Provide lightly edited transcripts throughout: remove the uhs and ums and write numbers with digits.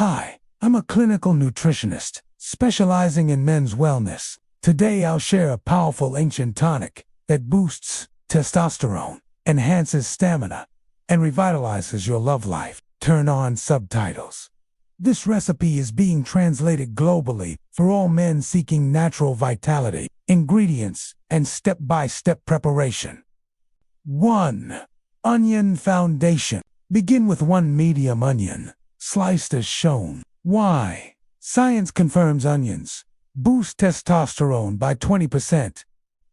Hi, I'm a clinical nutritionist specializing in men's wellness. Today I'll share a powerful ancient tonic that boosts testosterone, enhances stamina, and revitalizes your love life. Turn on subtitles. This recipe is being translated globally for all men seeking natural vitality, ingredients, and step-by-step preparation. 1. Onion foundation. Begin with 1 medium onion, sliced as shown. Why? Science confirms onions boost testosterone by 20%,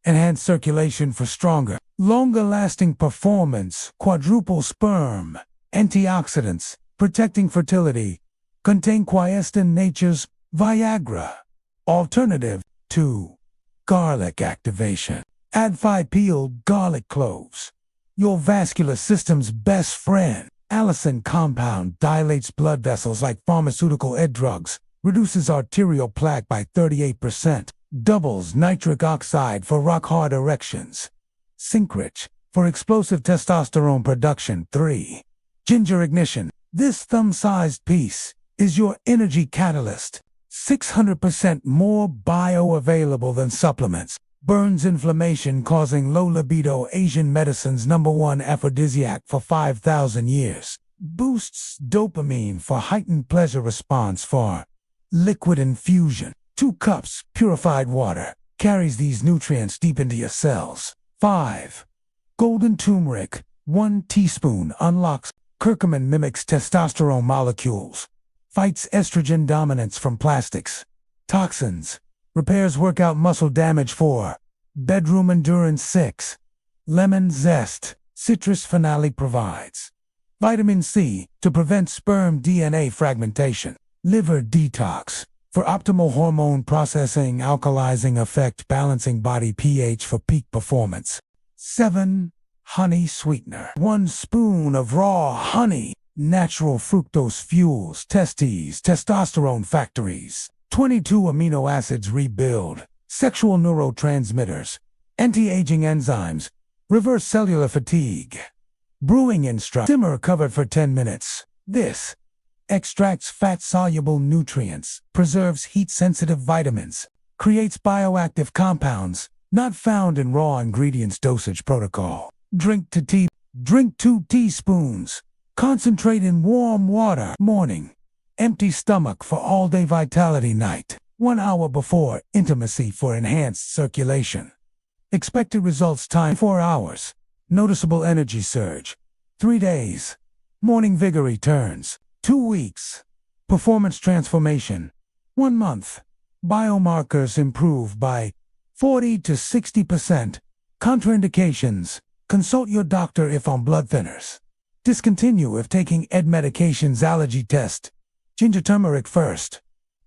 enhance circulation for stronger, longer-lasting performance, quadruple sperm, antioxidants, protecting fertility, contain quiescent nature's Viagra. Alternative. 2. Garlic activation. Add 5 peeled garlic cloves. Your vascular system's best friend. Allicin compound dilates blood vessels like pharmaceutical drugs, reduces arterial plaque by 38%, doubles nitric oxide for rock-hard erections. Zinc-rich for explosive testosterone production. 3. Ginger ignition. This thumb-sized piece is your energy catalyst. 600% more bioavailable than supplements. Burns inflammation, causing low libido. Asian medicine's #1 aphrodisiac for 5,000 years. Boosts dopamine for heightened pleasure response. For liquid infusion. 2 cups purified water carries these nutrients deep into your cells. 5. Golden turmeric. 1 teaspoon unlocks. Curcumin mimics testosterone molecules. Fights estrogen dominance from plastics, toxins. Repairs workout muscle damage. 4. Bedroom endurance. 6. Lemon zest. Citrus phenolic provides vitamin C to prevent sperm DNA fragmentation. Liver detox for optimal hormone processing, alkalizing effect, balancing body pH for peak performance. 7. Honey sweetener. 1 spoon of raw honey. Natural fructose fuels testes, testosterone factories. 22 amino acids rebuild sexual neurotransmitters, anti-aging enzymes, reverse cellular fatigue. Brewing instruct. Simmer covered for 10 minutes. This extracts fat-soluble nutrients, preserves heat-sensitive vitamins, creates bioactive compounds not found in raw ingredients. Dosage protocol. Drink 2 teaspoons. Concentrate in warm water. Morning. Empty stomach for all-day vitality. Night. 1 hour before intimacy for enhanced circulation. Expected results time 4 hours. Noticeable energy surge. 3 days. Morning vigor returns. 2 weeks. Performance transformation. 1 month. Biomarkers improve by 40 to 60%. Contraindications. Consult your doctor if on blood thinners. Discontinue if taking medications. Allergy test. Ginger turmeric first.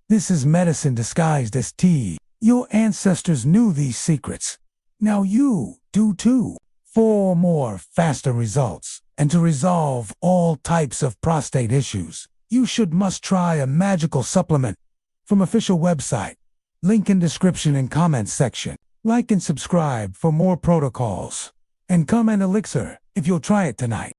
This is medicine disguised as tea. Your ancestors knew these secrets. Now you do too. For more faster results and to resolve all types of prostate issues, you must try a magical supplement from official website. Link in description and comments section. Like and subscribe for more protocols. And comment Elixir if you'll try it tonight.